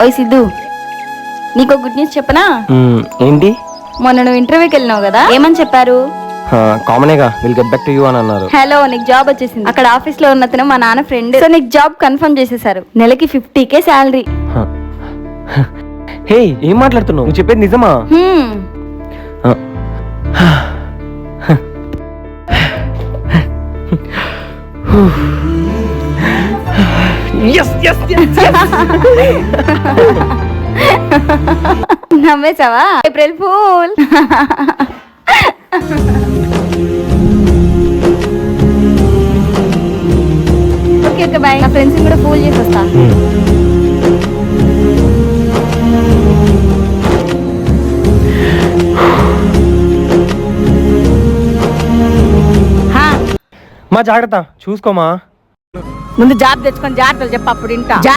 ఓయ్ సిద్ధు, నీకు good news చెప్పనా? ఏంటి? మొన్న నువ్వు ఇంటర్వ్యూకి వెళ్ళినావు కదా, ఏమని చెప్పారు? కామనేగా, will get back to you అని అన్నారు. హలో, నీకు జాబ్ వచ్చేసింది. అక్కడ ఆఫీస్ లో ఉన్నతను మా నాన్న ఫ్రెండ్, సో నీకు జాబ్ కన్ఫర్మ్ చేసేసారు. నెలకి 50K శాలరీ. హే, ఏం మాట్లాడుతున్నావు? నువ్వు చెప్పేది నిజమా? నమ్మేశావా? April fool. Okay okay bye. నా ఫ్రెండ్స్ కూడా ఫూల్ చేసి వస్తా. మా జాగ్రత్త చూసుకోమా. ముందు జాబ్ తెచ్చుకొని జాగ్రత్తలు చెప్పు, అప్పుడు ఇంటా.